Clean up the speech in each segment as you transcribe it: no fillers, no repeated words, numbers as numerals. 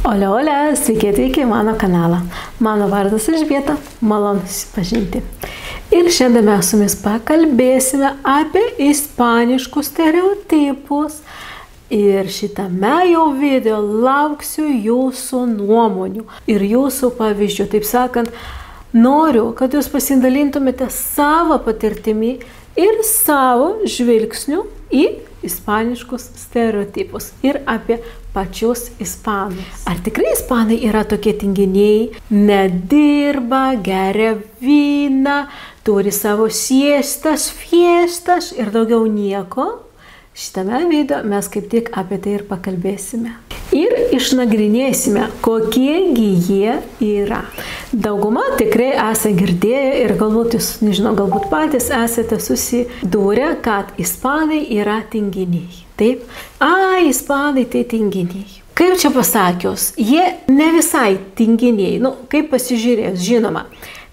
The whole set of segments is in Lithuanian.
Ole, sveiki atvykę į mano kanalą. Mano vardas Elžbieta, malonu susipažinti. Ir šiandien mes su jumis pakalbėsime apie ispaniškus stereotipus. Ir šitame jau video lauksiu jūsų nuomonių ir jūsų pavyzdžių. Taip sakant, noriu, kad jūs pasidalintumėte savo patirtimi ir savo žvilgsniu į ispaniškus stereotipus ir apie pačius ispanus. Ar tikrai ispanai yra tokie tinginiai, nedirba, geria vyną, turi savo siestas, fiestas ir daugiau nieko? Šitame video mes kaip tik apie tai ir pakalbėsime. Ir išnagrinėsime, kokiegi jie yra. Dauguma tikrai esate girdėję ir galbūt jūs, nežinau, galbūt patys esate susidūrę, kad ispanai yra tinginiai. Taip? Ispanai tai tinginiai. Kaip čia pasakius, jie ne visai tinginiai. Kaip pasižiūrės, žinoma.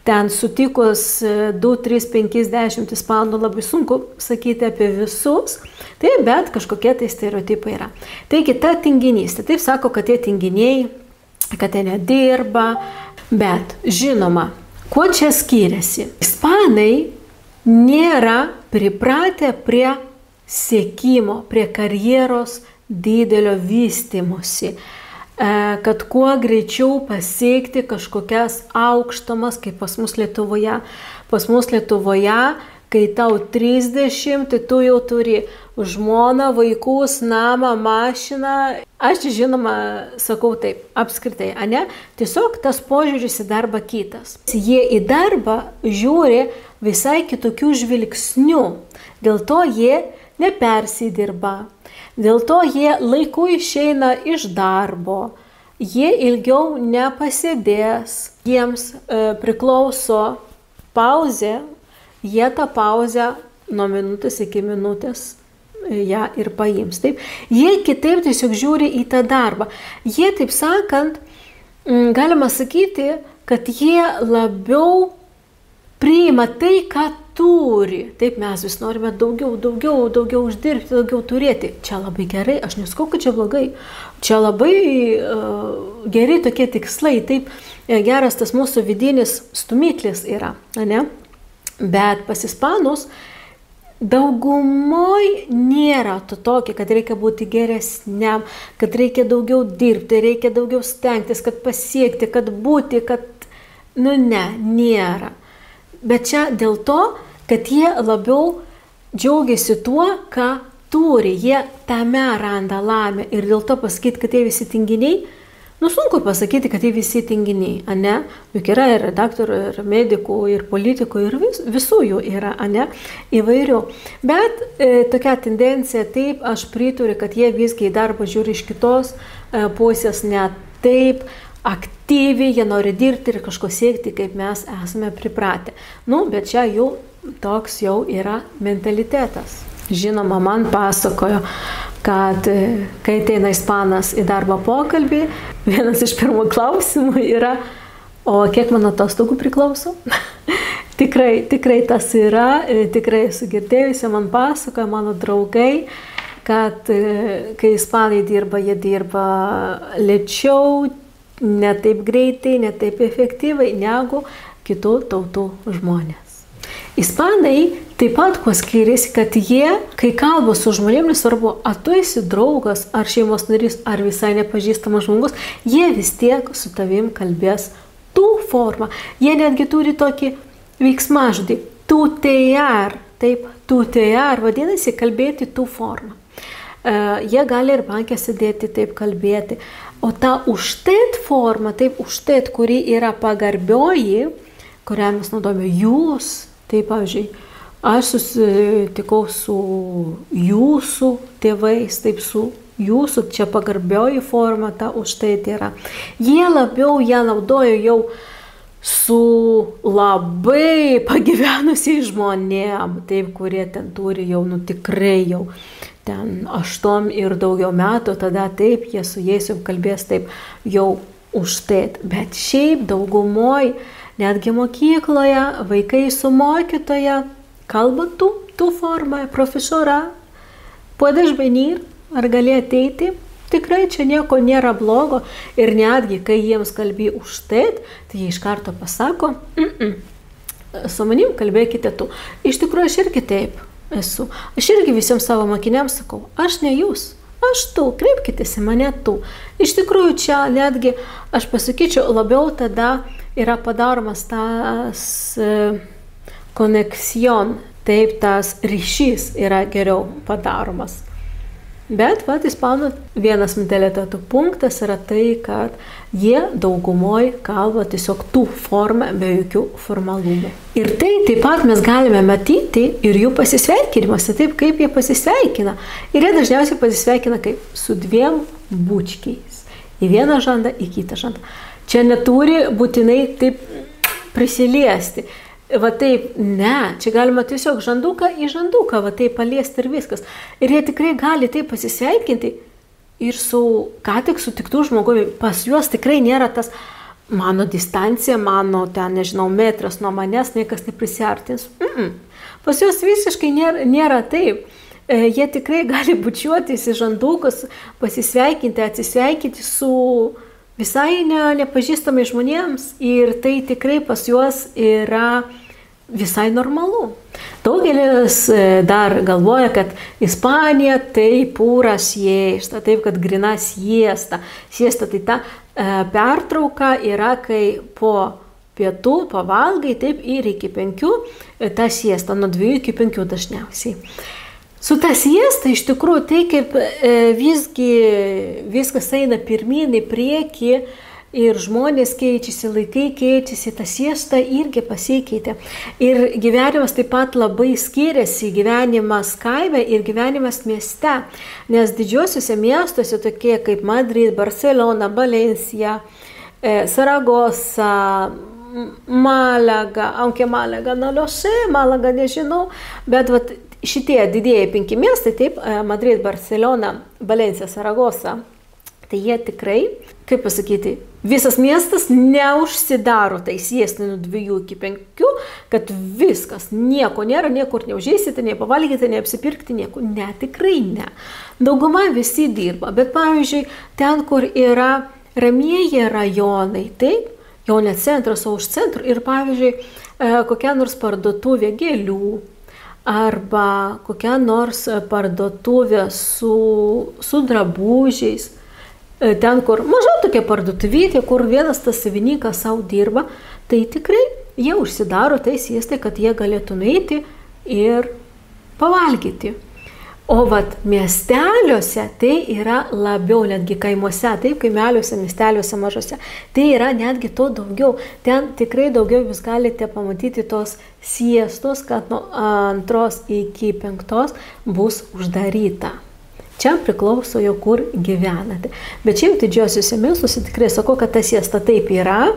Ten sutikus 2, 3, 50 ispanų labai sunku sakyti apie visus, bet kažkokie tai stereotipai yra. Taigi ta tinginystė, taip sako, kad tie tinginiai, kad jie nedirba, bet žinoma, kuo čia skiriasi? Ispanai nėra pripratę prie siekimo, prie karjeros didelio vystymosi, kad kuo greičiau pasiekti kažkokias aukštumas, kaip pas mus Lietuvoje. Pas mus Lietuvoje, kai tau 30, tai tu jau turi žmoną, vaikus, namą, mašiną. Aš žinoma sakau taip, apskritai, ane? Tiesiog tas požiūris į darbą kitas. Jie į darbą žiūri visai kitokių žvilgsnių. Dėl to jie nepersidirba. Dėl to jie laiku išeina iš darbo, jie ilgiau nepasėdės, jiems priklauso pauzė, jie tą pauzę nuo minutės iki minutės ją ir paims. Taip? Jie kitaip tiesiog žiūri į tą darbą. Jie, taip sakant, galima sakyti, kad jie labiau priima tai, ką turi. Taip, mes vis norime daugiau uždirbti, daugiau turėti. Čia labai gerai, aš nesakau, kad čia blogai. Čia labai geri tokie tikslai. Taip, geras tas mūsų vidinis stumiklis yra, ne? Bet pas ispanus daugumoj nėra to tokio, kad reikia būti geresniam, kad reikia daugiau dirbti, reikia daugiau stengtis, kad pasiekti, kad būti, kad... nėra. Bet čia dėl to, kad jie labiau džiaugiasi tuo, ką turi, jie tame randa laimę. Ir dėl to pasakyti, kad jie visi tinginiai, sunku pasakyti, kad jie visi tinginiai, ane? Juk yra ir redaktorių, ir medikų, ir politikų, ir visų jų yra, ane? Įvairių. Bet tokia tendencija, taip, aš prituriu, kad jie visgi į darbą žiūri iš kitos pusės, ne taip aktyviai, jie nori dirbti ir kažko siekti, kaip mes esame pripratę. Bet čia jau toks jau yra mentalitetas. Žinoma, man pasakojo, kad kai ateina ispanas į darbo pokalbį, vienas iš pirmų klausimų yra, o kiek man atostogų priklauso? tikrai tas yra, tikrai esu girdėjusi, man pasakojo mano draugai, kad kai ispanai dirba, jie dirba lėčiau, ne taip greitai, ne taip efektyviai negu kitų tautų žmonės. Ispanai taip pat kuo skiriasi, kad jie, kai kalba su žmonėmis, nesvarbu, ar tu esi draugas, ar šeimos narys, ar visai nepažįstamas žmogus, jie vis tiek su tavim kalbės tu formą. Jie netgi turi tokį veiksmažodį, tutear, taip, tutear, vadinasi kalbėti tu formą. Jie gali ir banke sėdėti, taip kalbėti. O ta užtėt forma, taip užtėt, kuri yra pagarbioji, kurią mes naudojame jūs, taip, pavyzdžiui, aš susitikau su jūsų tėvais, taip, su jūsų, čia pagarbioji forma, ta užtėt yra. Jie labiau ją naudojo jau su labai pagyvenusiais žmonėm, taip, kurie ten turi jau, tikrai jau ten 8 ir daugiau metų, tada taip, jie su jais jau kalbės taip jau užtėt. Bet šiaip daugumoj, netgi mokykloje, vaikai su mokytoja kalba tu formą, profesora, puedes venir, ar gali ateiti, tikrai čia nieko nėra blogo ir netgi, kai jiems kalbė už tai jie iš karto pasako, su manim kalbėkite tu. Iš tikrųjų, aš irgi taip esu. Aš irgi visiems savo mokiniams sakau, aš ne jūs, aš tu, kreipkitės į mane tu. Iš tikrųjų, čia netgi, aš pasakyčiau, labiau tada yra padaromas tas koneksijon, taip tas ryšys yra geriau padaromas. Bet ispanų vienas mentaliteto punktas yra tai, kad jie daugumoj kalba tiesiog tų formą be jokių formalumų. Ir tai taip pat mes galime matyti ir jų pasisveikinimuose, taip kaip jie pasisveikina. Ir jie dažniausiai pasisveikina kaip su 2 bučkiais. Į vieną žandą, į kitą žandą. Čia neturi būtinai taip prisiliesti. Va taip, ne, čia galima tiesiog žanduką į žanduką, va taip paliesti ir viskas. Ir jie tikrai gali taip pasisveikinti ir su ką tik sutiktų žmogumi. Pas juos tikrai nėra tas mano distancija, mano ten, nežinau, metras nuo manęs, niekas neprisiartins. Pas juos visiškai nėra taip. Jie tikrai gali bučiuotis į žandukus, pasisveikinti, atsisveikinti su visai nepažįstamai žmonėms ir tai tikrai pas juos yra visai normalu. Daugelis dar galvoja, kad Ispanija tai pūra siesta, taip kad grina siesta. Siesta tai ta pertrauka yra, kai po pietų pavalgai, taip ir iki 5, ta siesta nuo 2 iki 5 dažniausiai. Su ta siesta iš tikrųjų tai kaip visgi viskas eina pirmyn į priekį ir žmonės keičiasi, laikai keičiasi, ta siesta irgi pasikeitė. Ir gyvenimas taip pat labai skiriasi, gyvenimas kaime ir gyvenimas mieste, nes didžiosiuose miestuose tokie kaip Madrid, Barcelona, Valencia, Saragosa, Malaga, aunque Malaga no lo sé, Malaga nežinau, bet šitie didieji 5 miestai, taip, Madrid, Barcelona, Valencia, Saragosa, tai jie tikrai, kaip pasakyti, visas miestas neužsidaro tai siestai nuo 2 iki 5, kad viskas, nieko nėra, niekur neužeisite, nepavalgyti, neapsipirkti, nieko. Ne, tikrai ne. Dauguma visi dirba, bet pavyzdžiui, ten, kur yra ramieji rajonai, taip, jau ne centras, o už centrų ir pavyzdžiui, kokia nors parduotuvė gėlių, arba kokia nors parduotuvė su drabužiais, ten, kur maža tokia parduotuvėtė, kur vienas tas savininkas savo dirba, tai tikrai jie užsidaro tai siestai, kad jie galėtų nueiti ir pavalgyti. O miesteliuose tai yra labiau, netgi kaimuose, taip, kaimeliuose, miesteliuose mažose, tai yra netgi to daugiau. Ten tikrai daugiau jūs galite pamatyti tos siestos, kad nuo 2 iki 5 bus uždaryta. Čia priklauso jau kur gyvenate. Bet šiaip didžiosiuose miestuose tikrai sakau, kad ta siesta taip yra,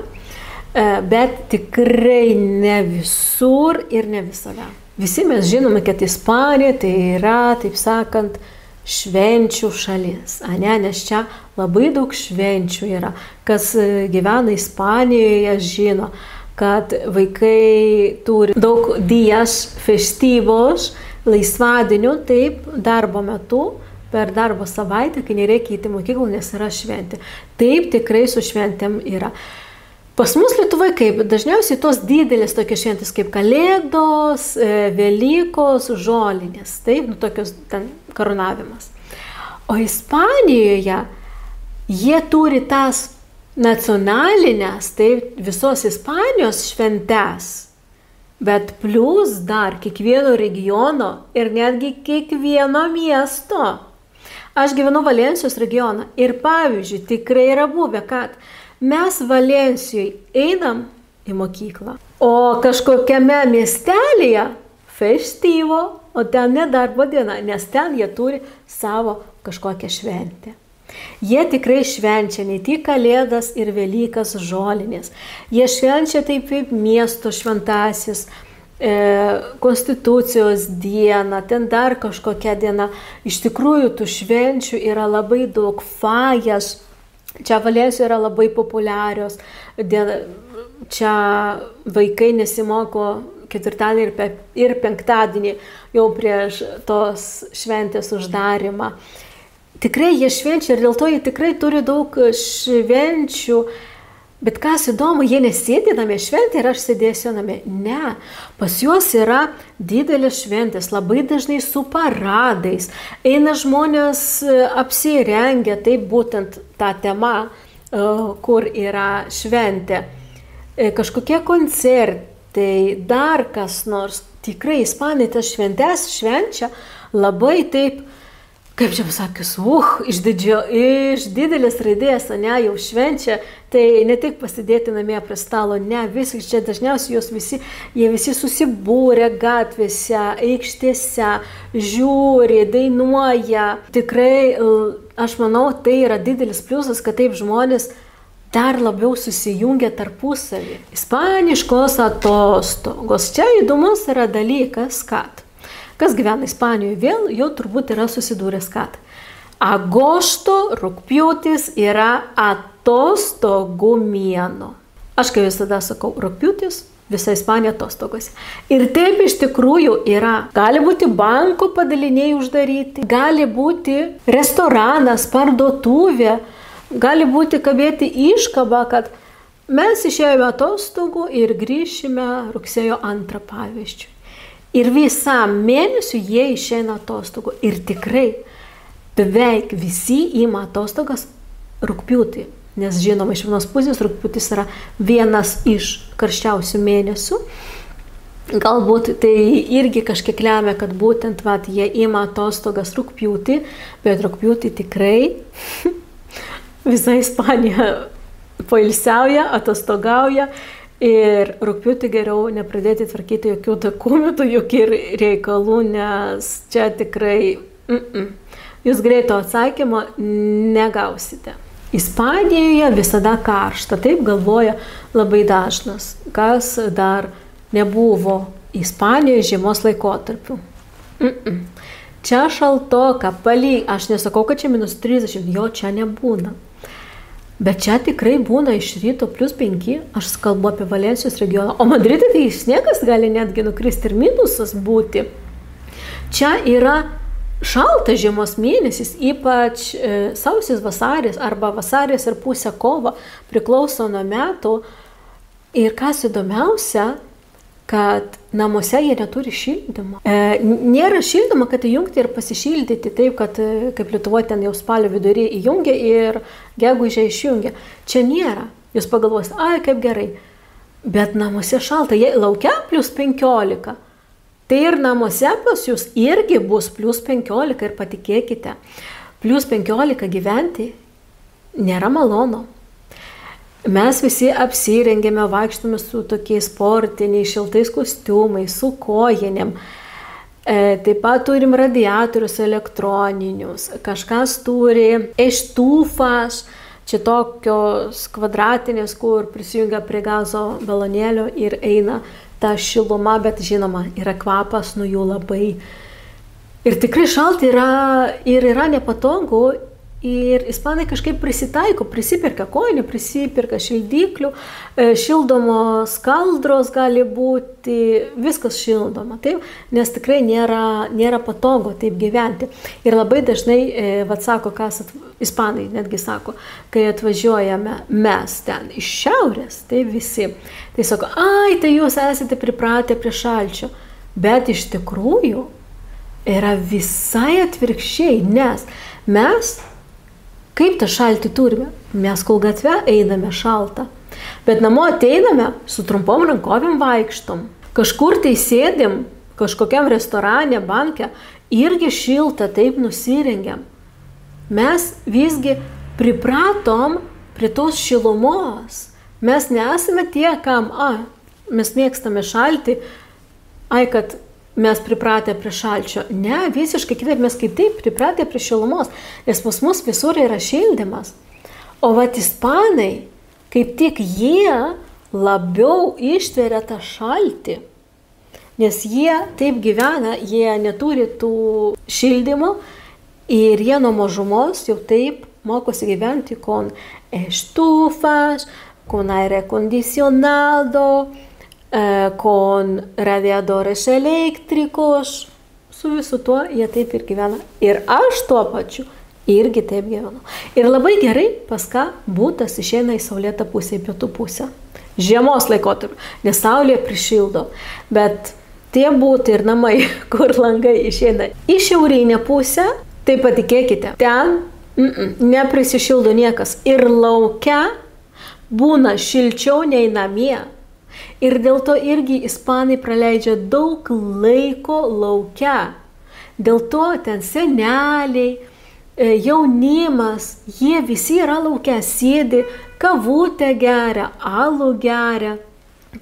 bet tikrai ne visur ir ne visada. Visi mes žinome, kad Ispanija tai yra, taip sakant, švenčių šalis, nes čia labai daug švenčių yra. Kas gyvena Ispanijoje žino, kad vaikai turi daug días festivos, laisvadienių, taip, darbo metu, per darbo savaitę, kai nereikia įti mokyklą, nes yra šventė. Taip, tikrai su šventėm yra. Pas mus Lietuvoje kaip dažniausiai tos didelės tokios šventės kaip Kalėdos, Velykos, žolinės, taip, tokios ten karūnavimas. O Ispanijoje jie turi tas nacionalinės, taip, visos Ispanijos šventes, bet plus dar kiekvieno regiono ir netgi kiekvieno miesto. Aš gyvenu Valencijos regioną ir pavyzdžiui, tikrai yra buvę, kad mes Valencijoje einam į mokyklą, o kažkokiame miestelėje festivo, o ten nedarbo diena, nes ten jie turi savo kažkokią šventę. Jie tikrai švenčia ne tik Kalėdas ir Velykas žolinės, jie švenčia taip kaip miesto šventasis, Konstitucijos diena, ten dar kažkokia diena. Iš tikrųjų, tų švenčių yra labai daug. Fajas, čia Valencijoje yra labai populiarios. Čia vaikai nesimoko ketvirtadienį ir penktadienį jau prieš tos šventės uždarimą. tikrai jie švenčia ir dėl to jie tikrai turi daug švenčių. Bet kas įdomu, jie nesėdi namie šventė ir aš sėdėsiu namie. Ne, pas juos yra didelės šventės, labai dažnai su paradais. Eina žmonės apsirengę, taip būtent tą temą, kur yra šventė. Kažkokie koncertai, dar kas nors. Tikrai ispanai tas šventės švenčia labai taip, kaip čia pasakius, iš didelės raidės, ne, jau švenčia, tai ne tik pasidėti namie prie stalo, ne, visiškai čia dažniausiai jie visi susibūrė gatvėse, aikštėse, žiūri, dainuoja. Tikrai, aš manau, tai yra didelis pliusas, kad taip žmonės dar labiau susijungia tarpusavį. Ispaniškos atostogos. Čia įdomus yra dalykas, kad kas gyvena Ispanijoje vėl, jau turbūt yra susidūręs, kad agosto, rugpjūtis yra atostogų mėnuo. Aš kaip visada sakau, rugpjūtis, visa Ispanija atostogose. Ir taip iš tikrųjų yra. Gali būti banko padaliniai uždaryti, gali būti restoranas, parduotuvė, gali būti kabėti iškaba, kad mes išėjome atostogų ir grįšime rugsėjo 2 pavyzdžiui. Ir visam mėnesiu jie išeina atostogų. Ir tikrai beveik visi ima atostogas rugpjūtį. Nes žinoma, iš vienos pusės rugpjūtis yra vienas iš karščiausių mėnesių. Galbūt tai irgi kažkiek lemia, kad būtent jie ima atostogas rugpjūtį, bet rugpjūtį tikrai visa Ispanija poilsiauja, atostogauja. Ir rugpjūtį geriau nepradėti tvarkyti jokių dokumentų, jokių reikalų, nes čia tikrai jūs greito atsakymo negausite. Ispanijoje visada karšta, taip galvoja labai dažnas, kas dar nebuvo Ispanijoje žiemos laikotarpiu. Čia šaltoka, aš nesakau, kad čia -30, jo čia nebūna. Bet čia tikrai būna iš ryto +5, aš kalbu apie Valensijos regioną, o Madride tai sniegas gali netgi nukristi ir minusas būti. Čia yra šaltas žiemos mėnesis, ypač sausis vasaris arba vasaris ir pusė kovo, priklauso nuo metų. Ir kas įdomiausia, kad namuose jie neturi šildymo. Nėra šildymo, kad įjungti ir pasišildyti taip, kad kaip Lietuvoje ten jau spalio vidury įjungia ir gegužę išjungia. Čia nėra. Jūs pagalvosite, kaip gerai. Bet namuose šalta, jei laukia +15, tai ir namuose pas jūs irgi bus +15 ir patikėkite, +15 gyventi nėra malonu. Mes visi apsirengėme, vaikštome su tokiais sportiniais, šiltais kostiumais, su kojinėm. Taip pat turim radiatorius elektroninius, kažkas turi estufas, čia tokios kvadratinės, kur prisijungia prie gazo balonėlio ir eina ta šiluma, bet žinoma, yra kvapas nuo jų labai. Ir tikrai šalti yra nepatogu. Ir ispanai kažkaip prisitaiko, prisipirka kojinių, prisipirka šildiklių, šildomos kaldros gali būti, viskas šildoma, taip? Nes tikrai nėra patogu taip gyventi. Ir labai dažnai, sako, ispanai netgi sako, kai atvažiuojame mes ten iš šiaurės, tai visi, tai sako, tai jūs esate pripratę prie šalčio, bet iš tikrųjų yra visai atvirkščiai, nes mes kaip tą šaltį turime? Mes kol gatve einame šaltą, bet namo ateiname, su trumpom rankovėm vaikštom. Kažkur tai sėdim, kažkokiam restorane, banke, irgi šilta, taip nusirengiam. Mes visgi pripratom prie tos šilumos. Mes nesame tie, kam, mes mėgstame šaltį, kad mes pripratę prie šalčio. Ne, visiškai kitaip, mes kaip taip pripratę prie šilumos, nes pas mus visur yra šildymas. O ispanai, kaip tik jie labiau ištveria tą šaltį, nes jie taip gyvena, jie neturi tų šildymų ir jie nuo mažumos jau taip mokosi gyventi con estufas, con aire acondicionado, con radiadores eléctricos, su visu tuo jie taip ir gyvena. Ir aš tuo pačiu Irgi taip gyvenu. Ir labai gerai, pas ką būtas išeina į saulėtą pusę, į pietų pusę. Žiemos laikotarpiu, nes saulė prišildo. Bet tie būtai ir namai, kur langai išeina į šiaurinę pusę, tai patikėkite, ten neprisišildo niekas. Ir laukia būna šilčiau nei namie. Ir dėl to irgi ispanai praleidžia daug laiko laukia. Dėl to ten seneliai, jaunimas, jie visi yra laukia, sėdi, kavutę geria, alų geria.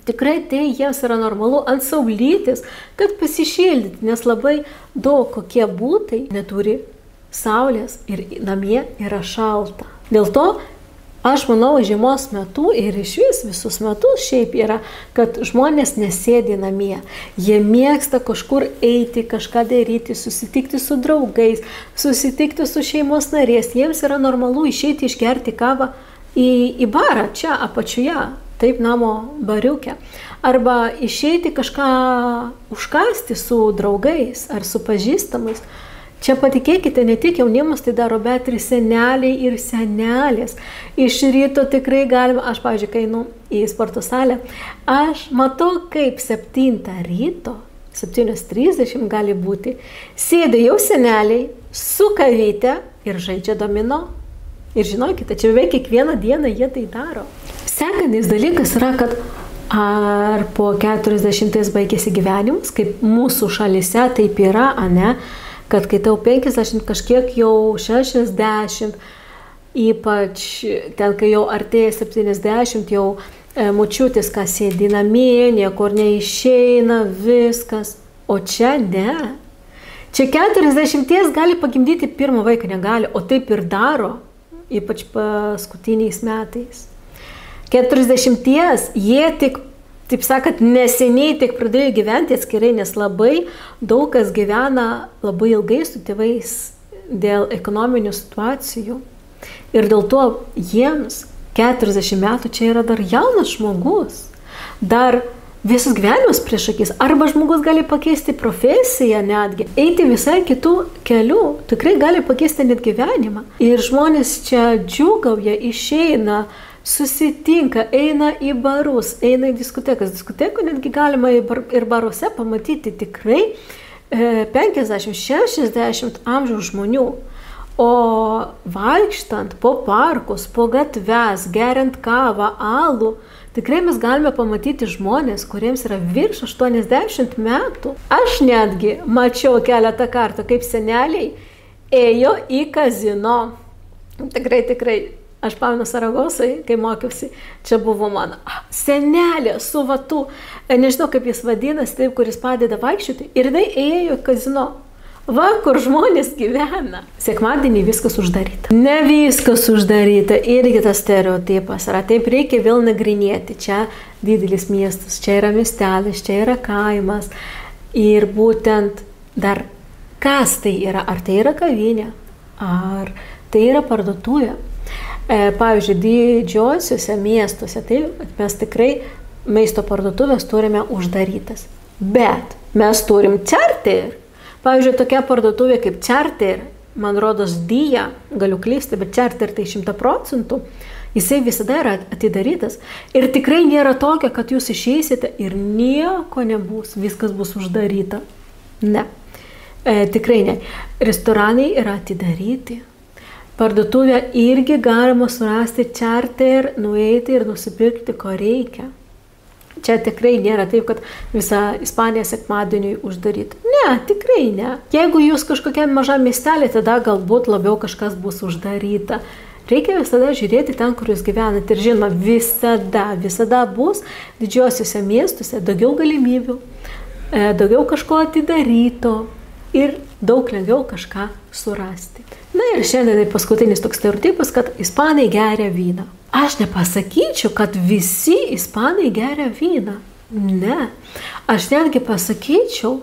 Tikrai tai jiems yra normalu ant saulytis, kad pasišildyti, nes labai daug kokie būtai neturi saulės ir namie yra šalta. Dėl to aš manau, žiemos metu ir iš visus metus šiaip yra, kad žmonės nesėdi namie. Jie mėgsta kažkur eiti, kažką daryti, susitikti su draugais, susitikti su šeimos narės. Jiems yra normalu išeiti išgerti kavą į barą, čia apačioje, taip namo bariuke. Arba išeiti kažką užkasti su draugais ar su pažįstamais. Čia patikėkite, ne tik jaunimas tai daro, bet ir seneliai ir senelės. Iš ryto tikrai galima, aš pavyzdžiui, kai einu į sporto salę, aš matau, kaip 7 ryto, 7:30 gali būti, sėdi jau seneliai su kavyte ir žaidžia domino. Ir žinokite, čia beveik kiekvieną dieną jie tai daro. Sekantis dalykas yra, kad ar po 40 baigėsi gyvenimas, kaip mūsų šalyse taip yra, ane? Kad kai tau 50, kažkiek jau 60, ypač ten, kai jau artėja 70, jau močiutės, kas sėdi namie, niekur neišeina, viskas. O čia ne. Čia 40 gali pagimdyti pirmą vaiką, negali, o taip ir daro, ypač paskutiniais metais. 40 jie tik, taip sakant, neseniai tik pradėjo gyventi atskirai, nes labai daug kas gyvena labai ilgai su tėvais dėl ekonominių situacijų. Ir dėl to jiems 40 metų čia yra dar jaunas žmogus. Dar visas gyvenimas prieš akis. Arba žmogus gali pakeisti profesiją netgi, eiti visai kitų kelių. Tikrai gali pakeisti net gyvenimą. Ir žmonės čia džiūgauja, išeina, susitinka, eina į barus, eina į diskotekas. Diskotekų netgi galima ir baruose pamatyti tikrai 50-60 amžiaus žmonių. O vaikštant po parkus, po gatves, geriant kavą, alų, tikrai mes galime pamatyti žmonės, kuriems yra virš 80 metų. Aš netgi mačiau keletą kartų, kaip seneliai ėjo į kazino. Tikrai. Aš pamenu Saragosai, kai mokiausi, čia buvo mano senelė su vatu, nežinau kaip jis vadinasi, taip, kuris padeda vaikščioti, ir tai ėjo į kazino. Va, kur žmonės gyvena. Sekmadienį viskas uždaryta. Ne viskas uždaryta, irgi tas stereotipas yra. Taip reikia vėl nagrinėti. Čia didelis miestas, čia yra miestelis, čia yra kaimas. Ir būtent dar kas tai yra? Ar tai yra kavinė? Ar tai yra parduotuvė? Pavyzdžiui, didžiosiuose miestuose, tai mes tikrai maisto parduotuvės turime uždarytas. Bet mes turim Charter. Pavyzdžiui, tokia parduotuvė kaip Charter, man rodos Dija, galiu klysti, bet Charter tai 100%, jisai visada yra atidarytas. Ir tikrai nėra tokia, kad jūs išeisite ir nieko nebus, viskas bus uždaryta. Ne, tikrai ne. Restoranai yra atidaryti. Parduotuvę irgi galima surasti Charter, nueiti ir nusipirkti, ko reikia. Čia tikrai nėra taip, kad visa Ispanija sekmadieniui uždaryta. Ne, tikrai ne. Jeigu jūs kažkokiam mažam miestelį, tada galbūt labiau kažkas bus uždaryta. Reikia visada žiūrėti ten, kur jūs gyvenate. Ir žinoma, visada bus didžiosiuose miestuose daugiau galimybių, daugiau kažko atidaryto ir daug lengviau kažką surasti. Na ir šiandien paskutinis toks stereotipas, kad ispanai geria vyną. Aš nepasakyčiau, kad visi ispanai geria vyną. Ne. Aš netgi pasakyčiau,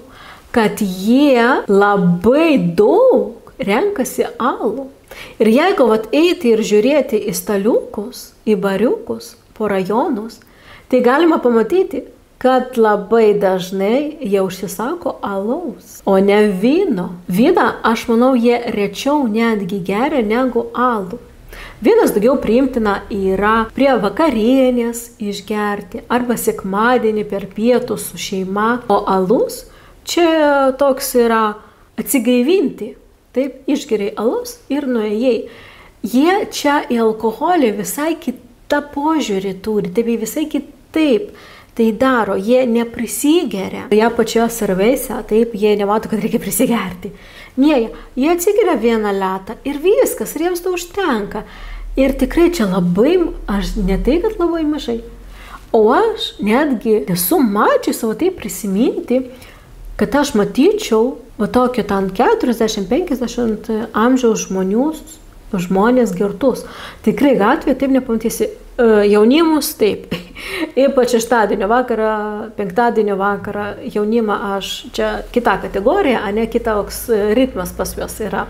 kad jie labai daug renkasi alų. Ir jeigu eiti ir žiūrėti į staliukus, į bariukus, po rajonus, tai galima pamatyti, kad labai dažnai jie užsisako alaus, o ne vyno. Vyną, aš manau, jie rečiau netgi geria negu alų. Vynas daugiau priimtina yra prie vakarienės išgerti arba sekmadienį per pietus su šeima, o alus čia toks yra atsigaivinti. Taip, išgeriai alus ir nuėjai. Jie čia į alkoholį visai kitą požiūrį turi, taip visai kitaip tai daro, jie neprisigeria. Jie pačioje serveise, taip, jie nemato, kad reikia prisigerti. Ne, jie atsigeria vieną latą ir viskas, ir jiems to užtenka. Ir tikrai čia labai, aš ne tai, kad labai mažai, o aš netgi esu mačiusi savo tai prisiminti, kad aš matyčiau va tokio ten 40-50 amžiaus žmonės girtus. Tikrai gatvėje taip nepamatysi. Jaunimus taip. Ypač šeštadienio vakarą, penktadienio vakarą jaunimą aš čia kita kategorija, a ne kitoks ritmas pas juos yra.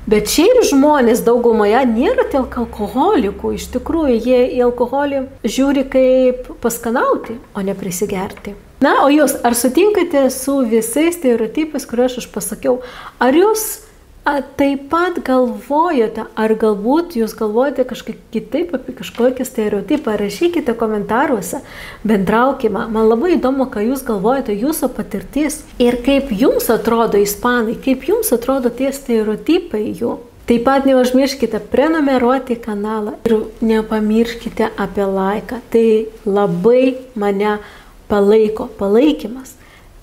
Bet šiaip žmonės daugumoje nėra tiek alkoholikų. Iš tikrųjų, jie į alkoholį žiūri kaip paskanauti, o ne prisigerti. Na, o jūs, ar sutinkate su visais stereotipais, kuriuos aš pasakiau? Ar jūs taip pat galvojate, ar galbūt jūs galvojate kažkaip kitaip apie kažkokį stereotipą? Rašykite komentaruose, bendraukime. Man labai įdomu, ką jūs galvojate, jūsų patirtis ir kaip jums atrodo ispanai, kaip jums atrodo tie stereotipai jų. Taip pat neužmirškite prenumeruoti kanalą ir nepamirškite apie laiką. Tai labai mane palaikymas.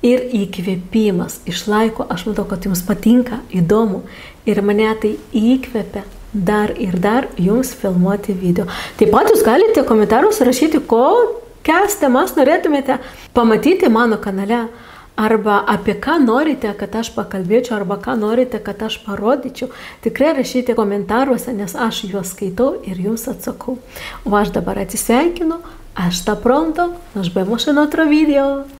Ir įkvėpimas iš laiko, aš matau, kad jums patinka, įdomu ir mane tai įkvėpia dar ir dar jums filmuoti video. Taip pat jūs galite komentaruose rašyti, kokias temas norėtumėte pamatyti mano kanale, arba apie ką norite, kad aš pakalbėčiau, arba ką norite, kad aš parodyčiau. Tikrai rašykite komentaruose, nes aš juos skaitau ir jums atsakau. O aš dabar atsisveikinu, hasta pronto, nos vemos en otro video.